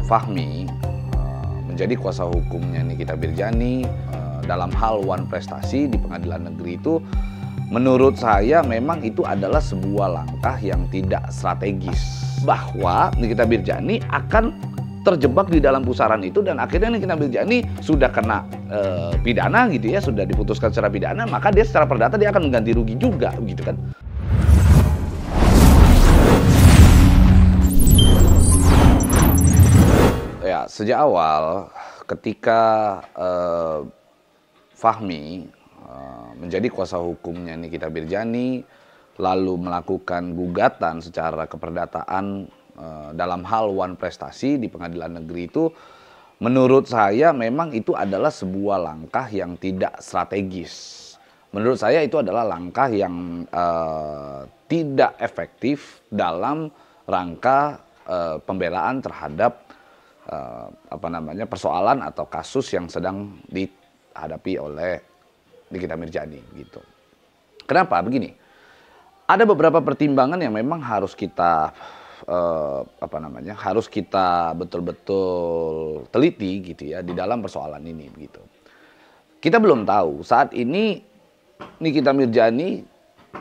Fahmi menjadi kuasa hukumnya Nikita Mirzani dalam hal One Prestasi di pengadilan negeri itu, menurut saya memang itu adalah sebuah langkah yang tidak strategis, bahwa Nikita Mirzani akan terjebak di dalam pusaran itu dan akhirnya Nikita Mirzani sudah kena pidana gitu ya, sudah diputuskan secara pidana, maka dia secara perdata dia akan mengganti rugi juga gitu kan. Ya, sejak awal ketika Fahmi menjadi kuasa hukumnya Nikita Mirzani lalu melakukan gugatan secara keperdataan dalam hal One Prestasi di pengadilan negeri itu, menurut saya memang itu adalah sebuah langkah yang tidak strategis. Menurut saya itu adalah langkah yang tidak efektif dalam rangka pembelaan terhadap persoalan atau kasus yang sedang dihadapi oleh Nikita Mirzani gitu. Kenapa? Begini, ada beberapa pertimbangan yang memang harus kita harus kita betul-betul teliti gitu ya di dalam persoalan ini begitu. Kita belum tahu saat ini Nikita Mirzani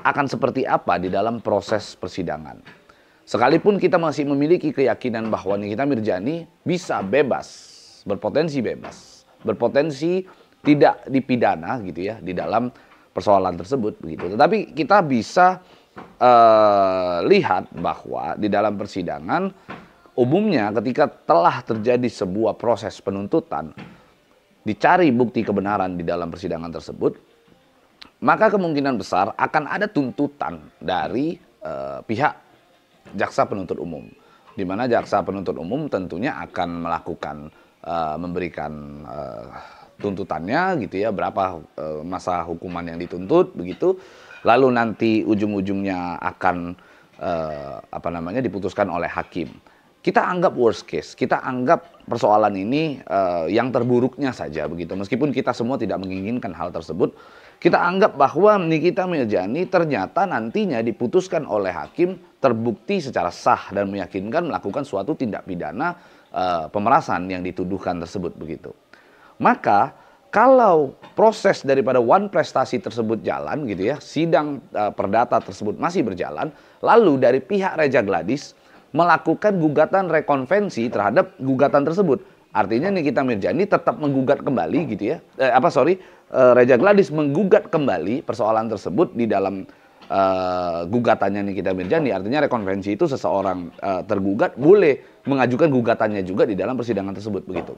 akan seperti apa di dalam proses persidangan. Sekalipun kita masih memiliki keyakinan bahwa Nikita Mirzani bisa bebas, berpotensi tidak dipidana gitu ya di dalam persoalan tersebut begitu. Tetapi kita bisa lihat bahwa di dalam persidangan umumnya ketika telah terjadi sebuah proses penuntutan, dicari bukti kebenaran di dalam persidangan tersebut, maka kemungkinan besar akan ada tuntutan dari pihak jaksa penuntut umum, di mana jaksa penuntut umum tentunya akan melakukan memberikan tuntutannya gitu ya, berapa masa hukuman yang dituntut begitu, lalu nanti ujung-ujungnya akan diputuskan oleh hakim. Kita anggap worst case, kita anggap persoalan ini yang terburuknya saja begitu, meskipun kita semua tidak menginginkan hal tersebut. Kita anggap bahwa Nikita Mirzani ternyata nantinya diputuskan oleh hakim terbukti secara sah dan meyakinkan melakukan suatu tindak pidana pemerasan yang dituduhkan tersebut begitu. Maka kalau proses daripada One Prestasi tersebut jalan gitu ya, sidang perdata tersebut masih berjalan, lalu dari pihak Reja Gladys melakukan gugatan rekonvensi terhadap gugatan tersebut. Artinya Nikita Mirzani tetap menggugat kembali gitu ya. Reja Gladys menggugat kembali persoalan tersebut di dalam gugatannya Nikita Mirzani. Artinya rekonvensi itu seseorang tergugat boleh mengajukan gugatannya juga di dalam persidangan tersebut begitu.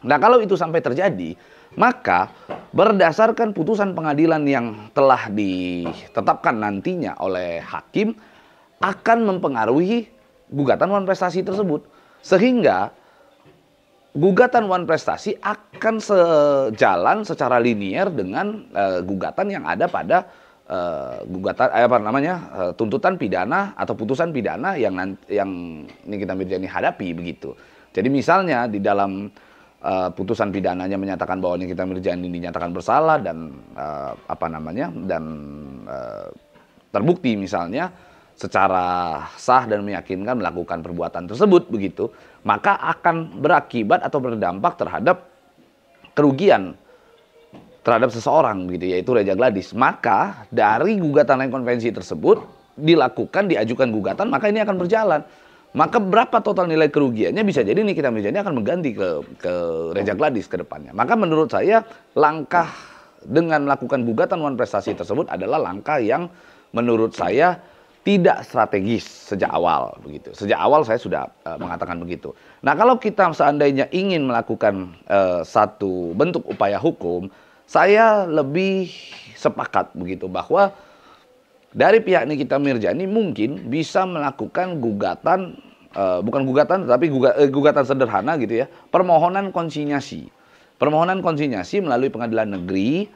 Nah, kalau itu sampai terjadi, maka berdasarkan putusan pengadilan yang telah ditetapkan nantinya oleh hakim akan mempengaruhi gugatan One Prestasi tersebut. Sehingga gugatan One Prestasi akan sejalan secara linier dengan gugatan yang ada pada tuntutan pidana atau putusan pidana yang Nikita Mirzani hadapi begitu. Jadi misalnya di dalam putusan pidananya menyatakan bahwa Nikita Mirzani dinyatakan bersalah dan terbukti misalnya secara sah dan meyakinkan melakukan perbuatan tersebut begitu, maka akan berakibat atau berdampak terhadap kerugian terhadap seseorang gitu, yaitu Reja Gladys. Maka dari gugatan rekonvensi tersebut diajukan gugatan, maka ini akan berjalan. Maka berapa total nilai kerugiannya bisa jadi Nikita Mirzani akan mengganti ke Reja Gladys ke depannya. Maka menurut saya langkah dengan melakukan gugatan One Prestasi tersebut adalah langkah yang menurut saya tidak strategis sejak awal begitu. Sejak awal saya sudah mengatakan begitu. Nah, kalau kita seandainya ingin melakukan satu bentuk upaya hukum, saya lebih sepakat begitu bahwa dari pihak Nikita Mirzani mungkin bisa melakukan gugatan, bukan gugatan tapi gugatan sederhana gitu ya, permohonan konsinyasi. Permohonan konsinyasi melalui pengadilan negeri.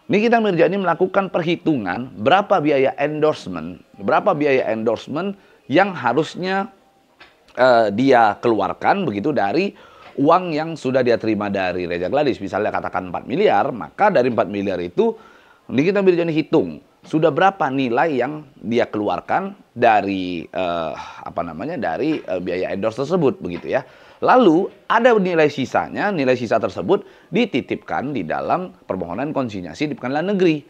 Nikita Mirzani melakukan perhitungan berapa biaya endorsement yang harusnya dia keluarkan begitu dari uang yang sudah dia terima dari Reja Gladys. Misalnya katakan 4 miliar, maka dari 4 miliar itu Nikita Mirzani hitung sudah berapa nilai yang dia keluarkan dari biaya endorse tersebut begitu ya. Lalu ada nilai sisanya, nilai sisa tersebut dititipkan di dalam permohonan konsinyasi di pengadilan negeri.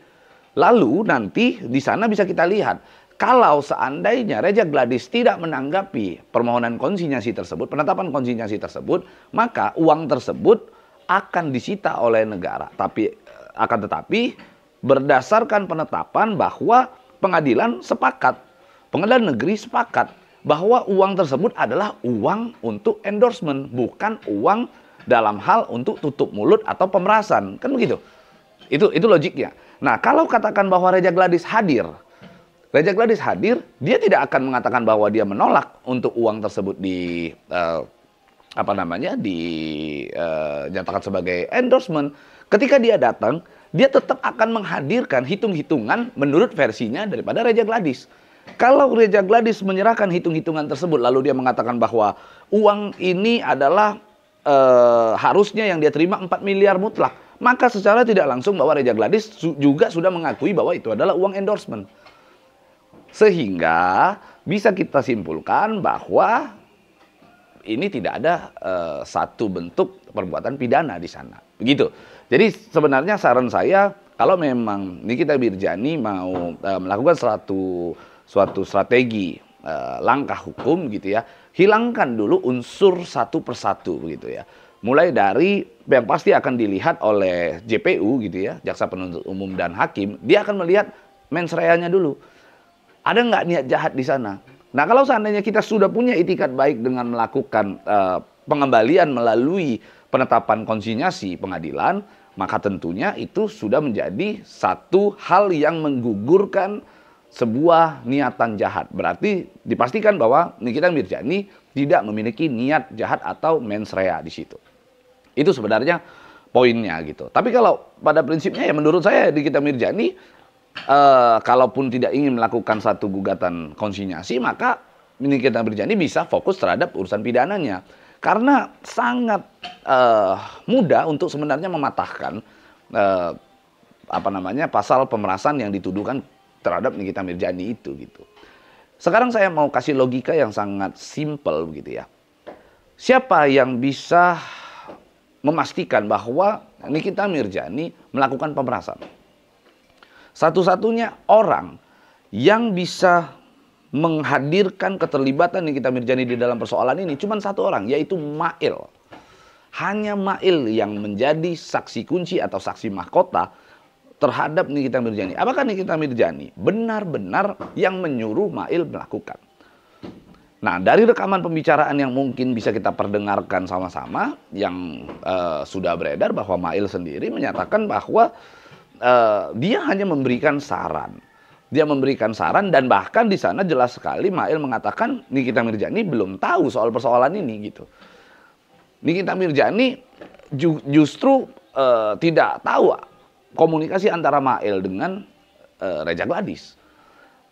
Lalu nanti di sana bisa kita lihat, kalau seandainya Reja Gladys tidak menanggapi permohonan konsinyasi tersebut, penetapan konsinyasi tersebut, maka uang tersebut akan disita oleh negara. Akan tetapi berdasarkan penetapan bahwa pengadilan negeri sepakat bahwa uang tersebut adalah uang untuk endorsement, bukan uang dalam hal untuk tutup mulut atau pemerasan. Kan begitu. Itu logiknya. Nah, kalau katakan bahwa Reja Gladys hadir, dia tidak akan mengatakan bahwa dia menolak untuk uang tersebut dinyatakan sebagai endorsement. Ketika dia datang, dia tetap akan menghadirkan hitung-hitungan menurut versinya daripada Reja Gladys. Kalau Reja Gladys menyerahkan hitung-hitungan tersebut, lalu dia mengatakan bahwa uang ini adalah harusnya yang dia terima 4 miliar mutlak, maka secara tidak langsung bahwa Reja Gladys juga sudah mengakui bahwa itu adalah uang endorsement. Sehingga bisa kita simpulkan bahwa ini tidak ada satu bentuk perbuatan pidana di sana. Begitu. Jadi sebenarnya saran saya, kalau memang Nikita Mirzani mau melakukan suatu strategi langkah hukum gitu ya, hilangkan dulu unsur satu persatu begitu ya. Mulai dari yang pasti akan dilihat oleh JPU gitu ya, Jaksa Penuntut Umum dan Hakim, dia akan melihat mens reanya dulu. Ada nggak niat jahat di sana? Nah, kalau seandainya kita sudah punya itikat baik dengan melakukan pengembalian melalui penetapan konsinyasi pengadilan, maka tentunya itu sudah menjadi satu hal yang menggugurkan sebuah niatan jahat. Berarti dipastikan bahwa Nikita Mirzani tidak memiliki niat jahat atau mens rea di situ. Itu sebenarnya poinnya gitu. Tapi kalau pada prinsipnya ya menurut saya Nikita Mirzani kalaupun tidak ingin melakukan satu gugatan konsinyasi, maka Nikita Mirzani bisa fokus terhadap urusan pidananya. Karena sangat mudah untuk sebenarnya mematahkan pasal pemerasan yang dituduhkan terhadap Nikita Mirzani itu gitu. Sekarang saya mau kasih logika yang sangat simpel begitu ya. Siapa yang bisa memastikan bahwa Nikita Mirzani melakukan pemerasan? Satu-satunya orang yang bisa menghadirkan keterlibatan Nikita Mirzani di dalam persoalan ini cuma satu orang, yaitu Mail. Hanya Mail yang menjadi saksi kunci atau saksi mahkota terhadap Nikita Mirzani. Apakah Nikita Mirzani benar-benar yang menyuruh Mail melakukan? Nah, dari rekaman pembicaraan yang mungkin bisa kita perdengarkan sama-sama, yang sudah beredar bahwa Mail sendiri menyatakan bahwa dia hanya memberikan saran. Dia memberikan saran dan bahkan di sana jelas sekali Mail mengatakan Nikita Mirzani belum tahu soal persoalan ini gitu. Nikita Mirzani justru tidak tahu komunikasi antara Mail dengan Reja Gladys.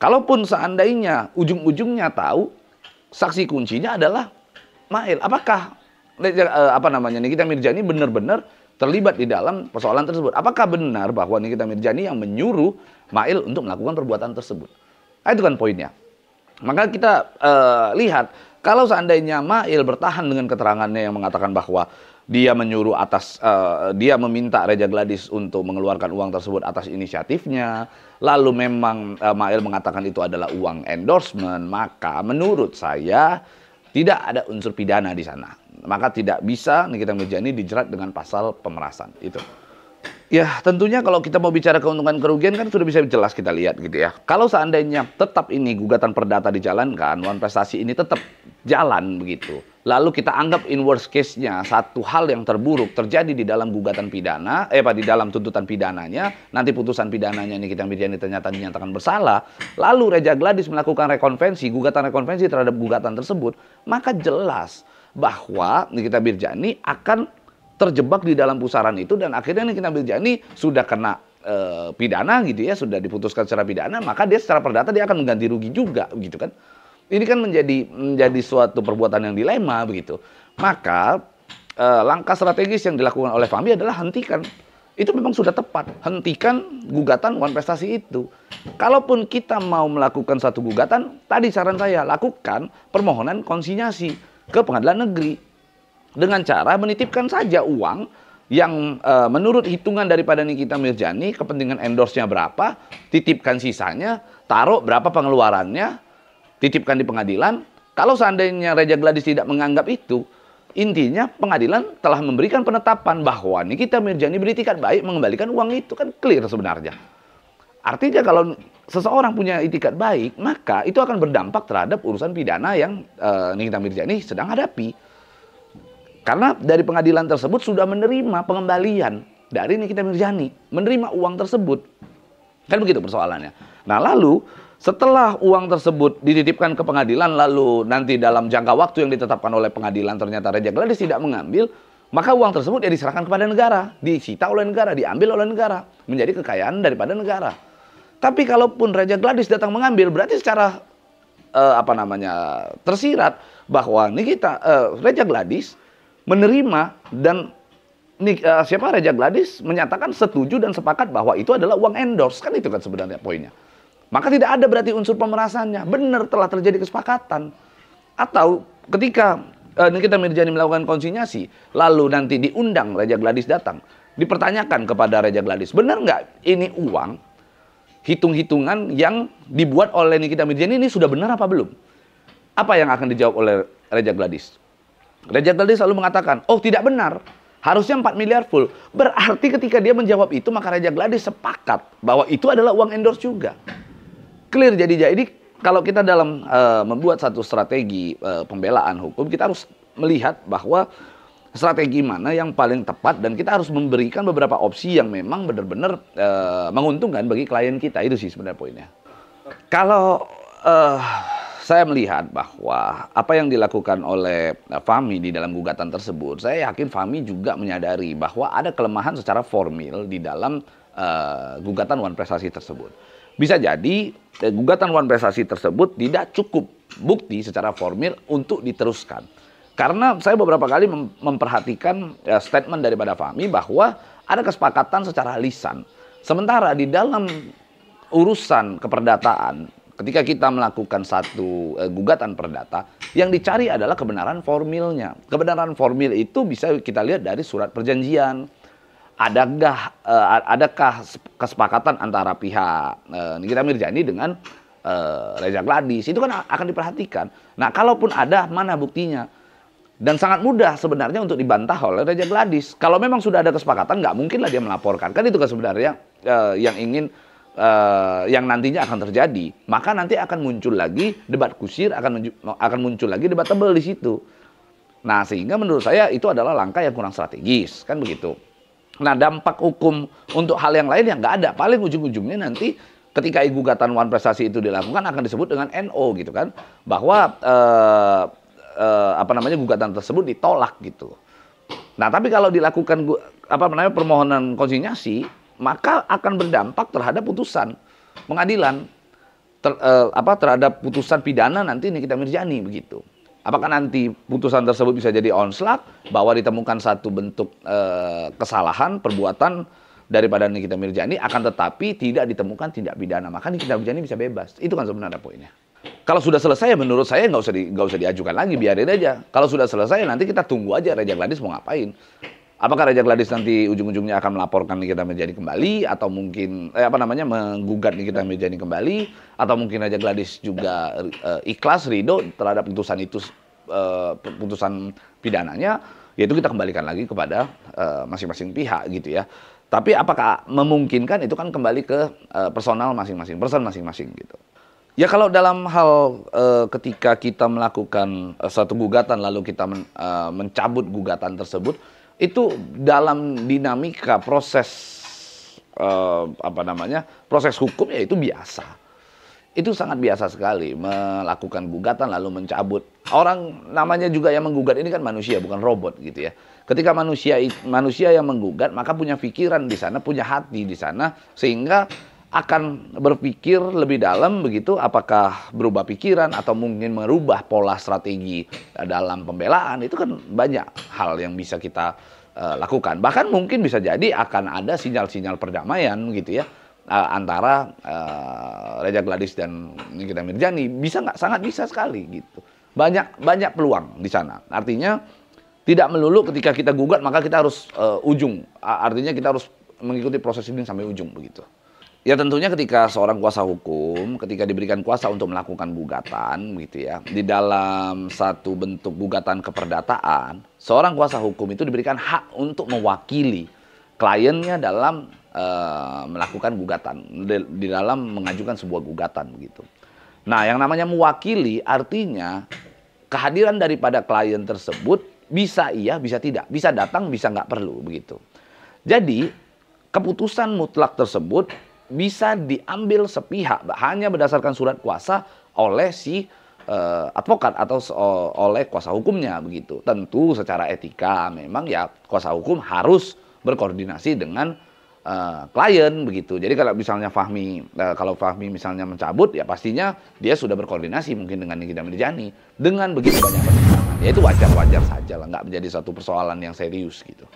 Kalaupun seandainya ujung-ujungnya tahu, saksi kuncinya adalah Mail. Apakah Nikita Mirzani benar-benar terlibat di dalam persoalan tersebut? Apakah benar bahwa Nikita Mirzani yang menyuruh Mail untuk melakukan perbuatan tersebut? Nah, itu kan poinnya. Maka kita lihat, kalau seandainya Mail bertahan dengan keterangannya yang mengatakan bahwa dia menyuruh dia meminta Reja Gladys untuk mengeluarkan uang tersebut atas inisiatifnya, lalu memang Mail mengatakan itu adalah uang endorsement, maka menurut saya tidak ada unsur pidana di sana. Maka tidak bisa Nikita Mirzani dijerat dengan pasal pemerasan itu. Ya tentunya kalau kita mau bicara keuntungan kerugian kan sudah bisa jelas kita lihat gitu ya. Kalau seandainya tetap ini gugatan perdata dijalankan, Wan Prestasi ini tetap jalan begitu. Lalu kita anggap in worst case-nya satu hal yang terburuk terjadi di dalam gugatan pidana, di dalam tuntutan pidananya, nanti putusan pidananya Nikita Mirzani ternyata dinyatakan bersalah, lalu Reja Gladys melakukan gugatan rekonvensi terhadap gugatan tersebut, maka jelas bahwa Nikita Mirzani akan terjebak di dalam pusaran itu dan akhirnya Nikita Mirzani sudah kena pidana gitu ya, sudah diputuskan secara pidana, maka dia secara perdata dia akan mengganti rugi juga gitu kan. Ini kan menjadi suatu perbuatan yang dilema begitu. Maka langkah strategis yang dilakukan oleh Fahmi adalah hentikan. Itu memang sudah tepat. Hentikan gugatan Wan Prestasi itu. Kalaupun kita mau melakukan satu gugatan, tadi saran saya lakukan permohonan konsinyasi ke pengadilan negeri. dengan cara menitipkan saja uang yang menurut hitungan daripada Nikita Mirzani, kepentingan endorse-nya berapa, titipkan sisanya, taruh berapa pengeluarannya, titipkan di pengadilan. Kalau seandainya Reja Gladys tidak menganggap itu, intinya pengadilan telah memberikan penetapan bahwa Nikita Mirzani beritikat baik mengembalikan uang itu, kan clear sebenarnya. Artinya kalau seseorang punya itikat baik, maka itu akan berdampak terhadap urusan pidana yang Nikita Mirzani sedang hadapi. Karena dari pengadilan tersebut sudah menerima pengembalian dari Nikita Mirzani, menerima uang tersebut. Kan begitu persoalannya. Nah lalu setelah uang tersebut dititipkan ke pengadilan, lalu nanti dalam jangka waktu yang ditetapkan oleh pengadilan ternyata Reja Gladys tidak mengambil, maka uang tersebut ya diserahkan kepada negara, disita oleh negara, diambil oleh negara, menjadi kekayaan daripada negara. Tapi kalaupun Reja Gladys datang mengambil, berarti secara tersirat bahwa Reja Gladys menerima dan Reja Gladys menyatakan setuju dan sepakat bahwa itu adalah uang endorse, kan itu kan sebenarnya poinnya. Maka tidak ada berarti unsur pemerasannya, benar telah terjadi kesepakatan. Atau ketika Nikita Mirzani melakukan konsinyasi, lalu nanti diundang Reja Gladys datang, dipertanyakan kepada Reja Gladys, benar nggak ini uang hitung-hitungan yang dibuat oleh Nikita Mirzani ini sudah benar apa belum? Apa yang akan dijawab oleh Reja Gladys? Reja Gladys selalu mengatakan, oh tidak benar, harusnya 4 miliar full. Berarti ketika dia menjawab itu, maka Reja Gladys sepakat bahwa itu adalah uang endorse juga. Clear jadi kalau kita dalam membuat satu strategi pembelaan hukum, kita harus melihat bahwa strategi mana yang paling tepat dan kita harus memberikan beberapa opsi yang memang benar-benar menguntungkan bagi klien kita. Itu sih sebenarnya poinnya. Kalau saya melihat bahwa apa yang dilakukan oleh Fahmi di dalam gugatan tersebut, saya yakin Fahmi juga menyadari bahwa ada kelemahan secara formil di dalam gugatan Wan Prestasi tersebut. Bisa jadi gugatan Wan Prestasi tersebut tidak cukup bukti secara formil untuk diteruskan. Karena saya beberapa kali memperhatikan statement daripada Fahmi bahwa ada kesepakatan secara lisan. Sementara di dalam urusan keperdataan, ketika kita melakukan satu gugatan perdata, yang dicari adalah kebenaran formilnya. Kebenaran formil itu bisa kita lihat dari surat perjanjian. Adakah kesepakatan antara pihak Nikita Mirzani dengan Reja Gladys? Itu kan akan diperhatikan. Nah, kalaupun ada, mana buktinya? Dan sangat mudah sebenarnya untuk dibantah oleh Reja Gladys. Kalau memang sudah ada kesepakatan, nggak mungkin lah dia melaporkan. Kan itu kan sebenarnya yang ingin yang nantinya akan terjadi. Maka nanti akan muncul lagi debat kusir, akan muncul lagi debat tebal di situ. Nah, sehingga menurut saya itu adalah langkah yang kurang strategis, kan begitu. Nah, dampak hukum untuk hal yang lain yang nggak ada. Paling ujung-ujungnya nanti ketika gugatan Wan Prestasi itu dilakukan akan disebut dengan NO gitu kan, bahwa gugatan tersebut ditolak gitu. Nah, tapi kalau dilakukan permohonan konsinyasi, maka akan berdampak terhadap putusan pengadilan terhadap putusan pidana nanti Nikita Mirzani begitu. Apakah nanti putusan tersebut bisa jadi onslaught bahwa ditemukan satu bentuk kesalahan perbuatan daripada Nikita Mirzani, akan tetapi tidak ditemukan tindak pidana, maka Nikita Mirzani bisa bebas. Itu kan sebenarnya poinnya. Kalau sudah selesai, menurut saya nggak usah diajukan lagi, biarin aja. Kalau sudah selesai, nanti kita tunggu aja Reja Gladys mau ngapain. Apakah Reja Gladys nanti ujung-ujungnya akan melaporkan Nikita Mirzani kembali, atau mungkin menggugat Nikita Mirzani kembali, atau mungkin Reja Gladys juga ikhlas ridho terhadap putusan itu, putusan pidananya, yaitu kita kembalikan lagi kepada masing-masing pihak gitu ya. Tapi apakah memungkinkan, itu kan kembali ke personal masing-masing, person masing-masing gitu. Ya kalau dalam hal ketika kita melakukan satu gugatan lalu kita mencabut gugatan tersebut, itu dalam dinamika proses proses hukum ya itu biasa. Itu sangat biasa sekali melakukan gugatan lalu mencabut. Orang namanya juga yang menggugat ini kan manusia, bukan robot gitu ya. Ketika manusia yang menggugat, maka punya pikiran di sana, punya hati di sana, sehingga akan berpikir lebih dalam begitu, apakah berubah pikiran atau mungkin merubah pola strategi dalam pembelaan. Itu kan banyak hal yang bisa kita lakukan. Bahkan mungkin bisa jadi akan ada sinyal-sinyal perdamaian gitu ya antara Reja Gladys dan Nikita Mirzani. Sangat bisa sekali gitu. Banyak peluang di sana. Artinya Tidak melulu ketika kita gugat maka kita harus ujung. Artinya kita harus mengikuti proses ini sampai ujung begitu. Ya tentunya ketika seorang kuasa hukum, ketika diberikan kuasa untuk melakukan gugatan, gitu ya, di dalam satu bentuk gugatan keperdataan, seorang kuasa hukum itu diberikan hak untuk mewakili kliennya dalam melakukan gugatan, di dalam mengajukan sebuah gugatan, begitu. Nah, yang namanya mewakili artinya kehadiran daripada klien tersebut bisa iya, bisa tidak, bisa datang, bisa nggak perlu, begitu. Jadi keputusan mutlak tersebut bisa diambil sepihak hanya berdasarkan surat kuasa oleh si advokat atau oleh kuasa hukumnya begitu. Tentu secara etika memang ya kuasa hukum harus berkoordinasi dengan klien begitu. Jadi kalau misalnya Fahmi misalnya mencabut ya pastinya dia sudah berkoordinasi mungkin dengan Nikita Mirzani dengan begitu banyak pertimbangan. Ya itu wajar-wajar saja lah, nggak menjadi satu persoalan yang serius gitu.